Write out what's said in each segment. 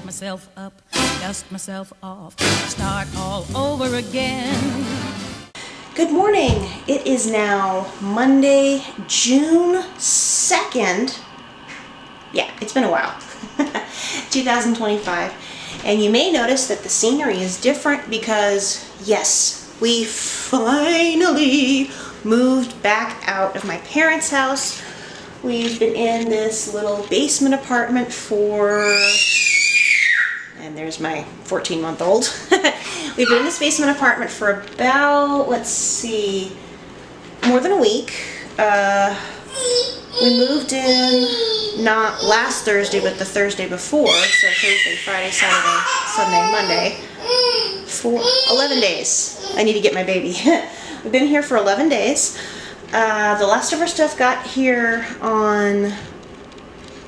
myself up, dust myself off, start all over again. Good morning. It is now Monday, June 2nd. Yeah, it's been a while. 2025. And you may notice that the scenery is different because, yes, we finally moved back out of my parents' house. We've been in this little basement apartment for, and there's my 14-month-old. We've been in this basement apartment for about, let's see, more than a week. We moved in not last Thursday, but the Thursday before, so Thursday, Friday, Saturday, Sunday, Monday, for 11 days. I need to get my baby. We've been here for 11 days. The last of our stuff got here on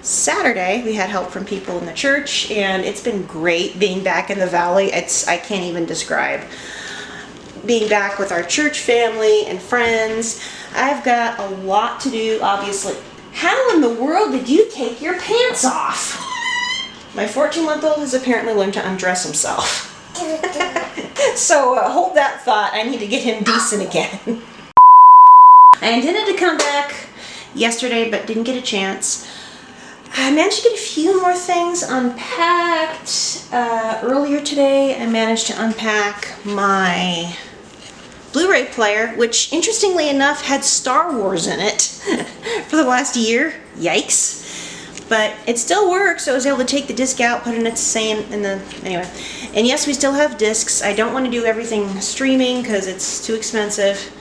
Saturday. We had help from people in the church, and it's been great being back in the valley. I can't even describe being back with our church family and friends. I've got a lot to do, obviously. How in the world did you take your pants off? My 14-month-old has apparently learned to undress himself. So hold that thought. I need to get him decent again. I intended to come back yesterday, but didn't get a chance. I managed to get a few more things unpacked. Earlier today, I managed to unpack my Blu-ray player, which interestingly enough had Star Wars in it for the last year. Yikes. But it still works, so I was able to take the disc out, put it in its same, anyway. And yes, we still have discs. I don't want to do everything streaming because it's too expensive.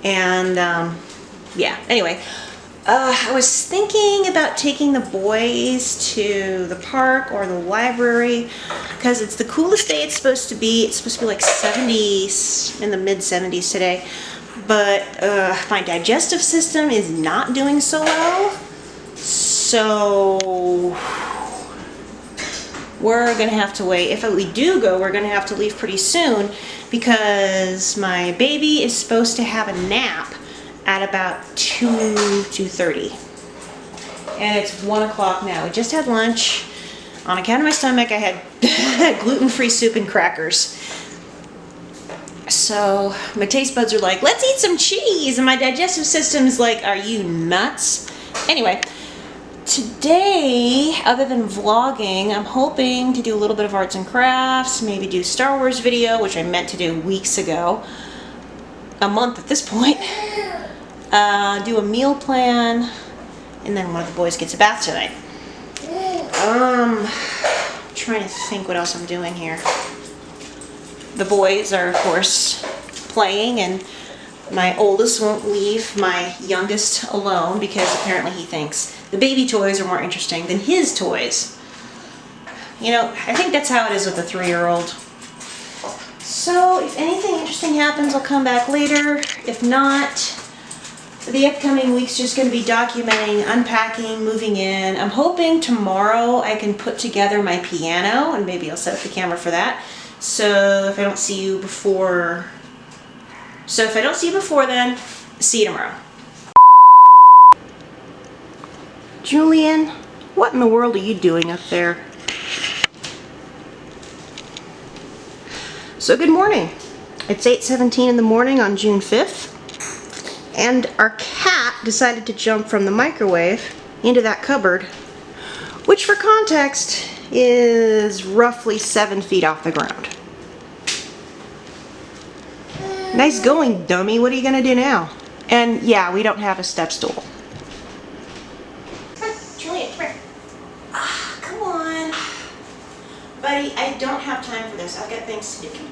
And yeah, anyway. I was thinking about taking the boys to the park or the library because it's the coolest day it's supposed to be. It's supposed to be like 70s, in the mid-70s today. But my digestive system is not doing so well. So we're going to have to wait. If we do go, we're going to have to leave pretty soon because my baby is supposed to have a nap at about 2:30. And it's 1 o'clock now. We just had lunch. On account of my stomach, I had gluten-free soup and crackers. So my taste buds are like, let's eat some cheese. And my digestive system is like, are you nuts? Anyway, today, other than vlogging, I'm hoping to do a little bit of arts and crafts, maybe do Star Wars video, which I meant to do weeks ago. A month at this point. Do a meal plan, and then one of the boys gets a bath tonight. Trying to think what else I'm doing here. The boys are, of course, playing, and my oldest won't leave my youngest alone because apparently he thinks the baby toys are more interesting than his toys. You know, I think that's how it is with a 3-year-old. So if anything interesting happens, I'll come back later. If not, the upcoming week's just going to be documenting, unpacking, moving in. I'm hoping tomorrow I can put together my piano, and maybe I'll set up the camera for that. So if I don't see you before then, see you tomorrow. Julian, what in the world are you doing up there? So good morning. It's 8:17 in the morning on June 5th. And our cat decided to jump from the microwave into that cupboard, which for context is roughly 7 feet off the ground. Nice going, dummy. What are you gonna do now? And yeah, we don't have a step stool. Come on, Juliet, come here. Come on. Buddy, I don't have time for this. I've got things to do.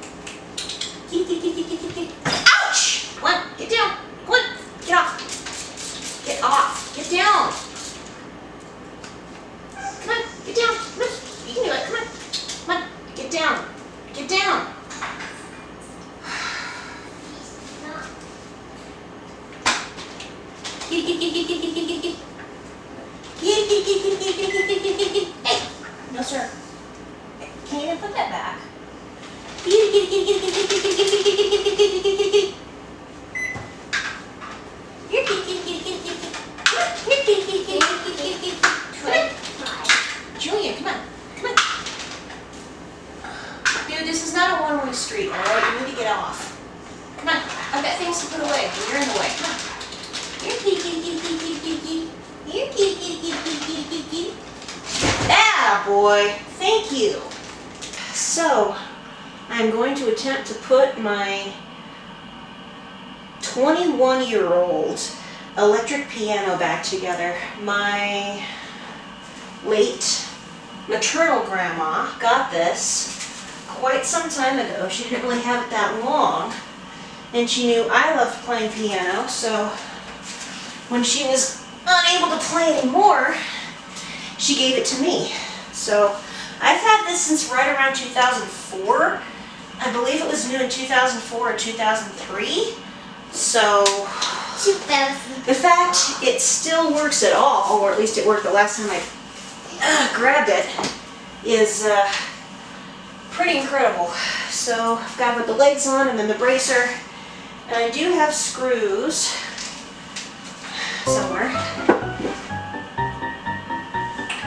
Ouch! Come on, get down. Come on, get off. Get off. Get down. Come on, get down. Come on. You can do it. Come on. Come on, get down. Get down. Hey! No, sir. Can't even put that back. Julia, come on. Come on. not a one-way street, all right? You need to get off. Come on, I've got things to put away. You're in the way. Come on. Here, kitty, kitty, kitty, kitty, kitty, kitty. Here, kitty, kitty, kitty, kitty, kitty, kitty, kitty. Ah, boy. Thank you. So, I'm going to attempt to put my 21-year-old electric piano back together. My late maternal grandma got this quite some time ago. She didn't really have it that long, and she knew I loved playing piano, so when she was unable to play anymore, she gave it to me. So I've had this since right around 2004. I believe it was new in 2004 or 2003. So the fact it still works at all, or at least it worked the last time I grabbed it, is pretty incredible. So I've got to put the legs on and then the bracer, and I do have screws somewhere.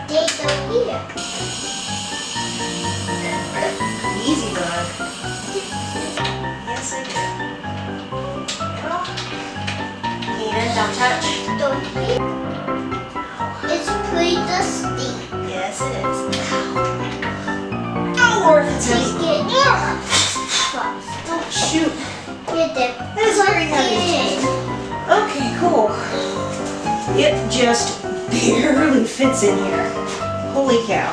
They go here. Easy, bud. Yes, I do. And don't touch. Don't here. It's pretty dusty. Yes, it is. Oh, Lord, that's heavy. Take it off. Oh, shoot. Get the That is very heavy. Okay, cool. It just barely fits in here. Holy cow.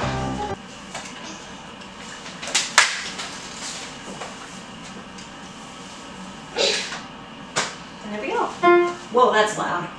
And there we go. Whoa, that's loud.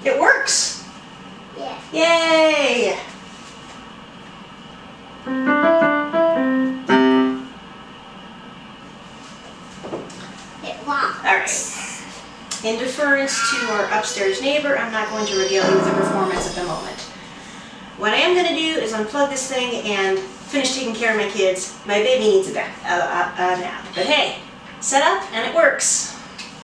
It works! Yeah. Yay! It walks. Alright. In deference to our upstairs neighbor, I'm not going to regale you with the performance at the moment. What I am going to do is unplug this thing and finish taking care of my kids. My baby needs a nap. But hey, set up and it works.